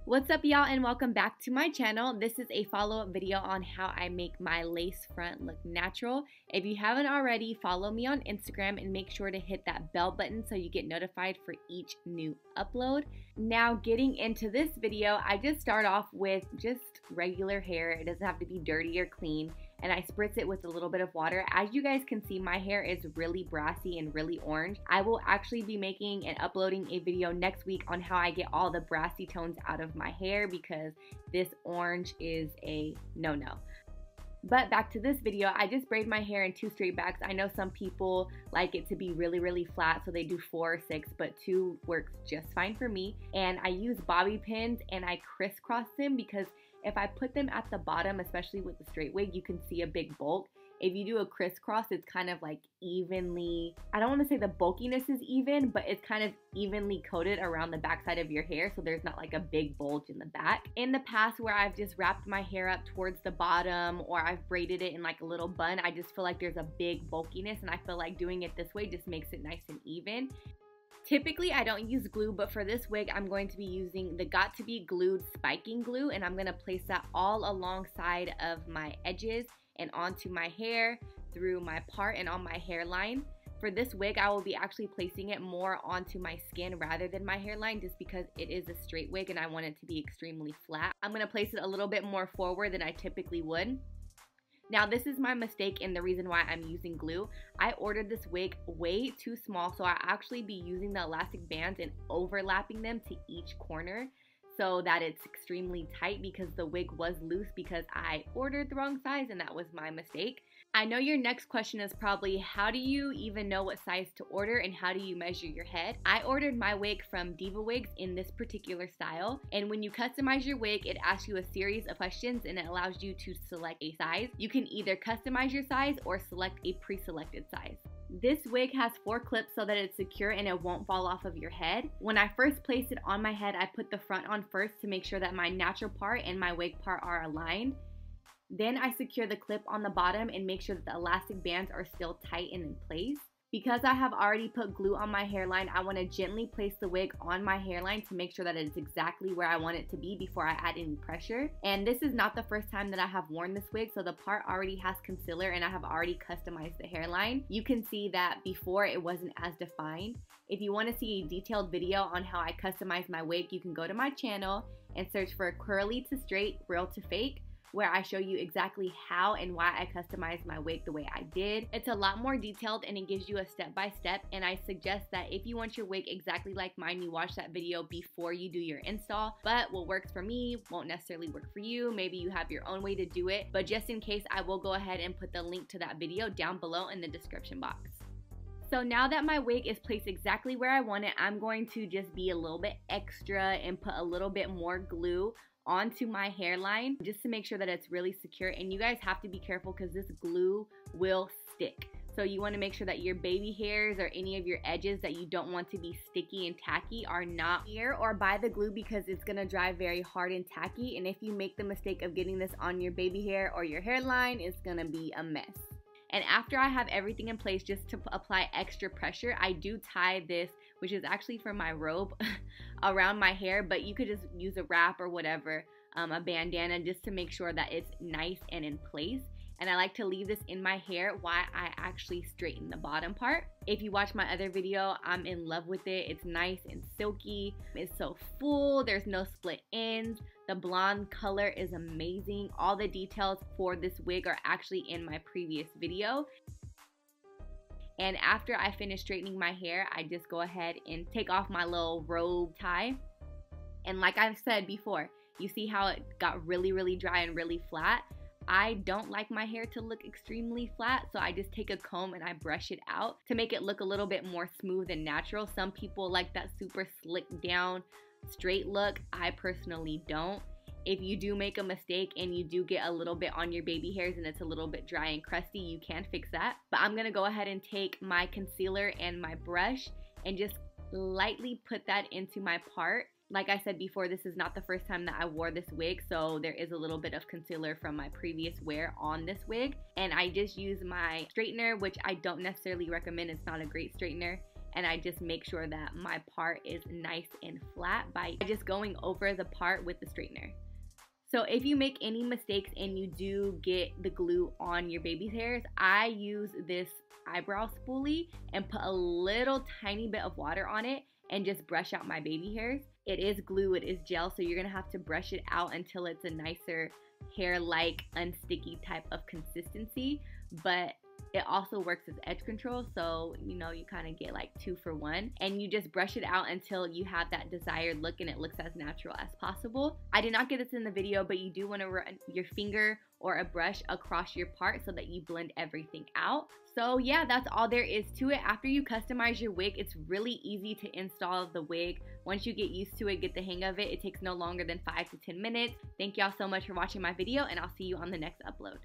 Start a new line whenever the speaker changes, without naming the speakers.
What's up, y'all, and welcome back to my channel. This is a follow-up video on how I make my lace front look natural. If you haven't already, follow me on Instagram and make sure to hit that bell button so you get notified for each new upload. Now, getting into this video, I just start off with just regular hair. It doesn't have to be dirty or clean, and I spritz it with a little bit of water. As you guys can see, my hair is really brassy and really orange. I will actually be making and uploading a video next week on how I get all the brassy tones out of my hair because this orange is a no-no. But back to this video, I just braid my hair in 2 straight backs. I know some people like it to be really flat, so they do 4 or 6, but 2 works just fine for me. And I use bobby pins and I crisscross them because if I put them at the bottom, especially with the straight wig, you can see a big bulk. If you do a crisscross, it's kind of like evenly, I don't want to say the bulkiness is even, but it's kind of evenly coated around the backside of your hair, so there's not like a big bulge in the back. In the past, where I've just wrapped my hair up towards the bottom or I've braided it in like a little bun, I just feel like there's a big bulkiness, and I feel like doing it this way just makes it nice and even. Typically, I don't use glue, but for this wig, I'm going to be using the Got to Be Glued spiking glue, and I'm going to place that all alongside of my edges and onto my hair, through my part, and on my hairline. For this wig, I will be actually placing it more onto my skin rather than my hairline, just because it is a straight wig and I want it to be extremely flat. I'm going to place it a little bit more forward than I typically would. Now, this is my mistake and the reason why I'm using glue. I ordered this wig way too small, so I actually be using the elastic bands and overlapping them to each corner so that it's extremely tight, because the wig was loose because I ordered the wrong size, and that was my mistake. I know your next question is probably, how do you even know what size to order and how do you measure your head? I ordered my wig from Diva Wigs in this particular style, and when you customize your wig, it asks you a series of questions and it allows you to select a size. You can either customize your size or select a pre-selected size. This wig has 4 clips so that it's secure and it won't fall off of your head. When I first placed it on my head, I put the front on first to make sure that my natural part and my wig part are aligned. Then I secure the clip on the bottom and make sure that the elastic bands are still tight and in place. Because I have already put glue on my hairline, I want to gently place the wig on my hairline to make sure that it's exactly where I want it to be before I add any pressure. And this is not the first time that I have worn this wig, so the part already has concealer and I have already customized the hairline. You can see that before it wasn't as defined. If you want to see a detailed video on how I customize my wig, you can go to my channel and search for curly to straight, real to fake, where I show you exactly how and why I customized my wig the way I did. It's a lot more detailed and it gives you a step-by-step, and I suggest that if you want your wig exactly like mine, you watch that video before you do your install. But what works for me won't necessarily work for you. Maybe you have your own way to do it, but just in case, I will go ahead and put the link to that video down below in the description box. So now that my wig is placed exactly where I want it, I'm going to just be a little bit extra and put a little bit more glue onto my hairline just to make sure that it's really secure. And you guys have to be careful because this glue will stick. So you want to make sure that your baby hairs or any of your edges that you don't want to be sticky and tacky are not near or by the glue, because it's going to dry very hard and tacky. And if you make the mistake of getting this on your baby hair or your hairline, it's going to be a mess. And after I have everything in place, just to apply extra pressure, I do tie this, which is actually from my robe, around my hair, but you could just use a wrap or whatever, a bandana, just to make sure that it's nice and in place. And I like to leave this in my hair while I actually straighten the bottom part. If you watch my other video, I'm in love with it. It's nice and silky. It's so full. There's no split ends. The blonde color is amazing. All the details for this wig are actually in my previous video. And after I finish straightening my hair, I just go ahead and take off my little robe tie. And like I've said before, you see how it got really dry and really flat? I don't like my hair to look extremely flat, so I just take a comb and I brush it out to make it look a little bit more smooth and natural. Some people like that super slicked down, straight look. I personally don't. If you do make a mistake and you do get a little bit on your baby hairs and it's a little bit dry and crusty, you can fix that. But I'm going to go ahead and take my concealer and my brush and just lightly put that into my part. Like I said before, this is not the first time that I wore this wig, so there is a little bit of concealer from my previous wear on this wig. And I just use my straightener, which I don't necessarily recommend. It's not a great straightener. and I just make sure that my part is nice and flat by just going over the part with the straightener. So if you make any mistakes and you do get the glue on your baby's hairs, I use this eyebrow spoolie and put a little tiny bit of water on it and just brush out my baby hairs. It is glue, it is gel, so you're gonna have to brush it out until it's a nicer hair-like, unsticky type of consistency, but it also works as edge control, so you know, you kind of get like 2 for 1, and you just brush it out until you have that desired look and it looks as natural as possible. I did not get this in the video, but you do want to run your finger or a brush across your part so that you blend everything out. So yeah, that's all there is to it. After you customize your wig, it's really easy to install the wig. Once you get used to it, get the hang of it, it takes no longer than 5 to 10 minutes. Thank y'all so much for watching my video, and I'll see you on the next upload.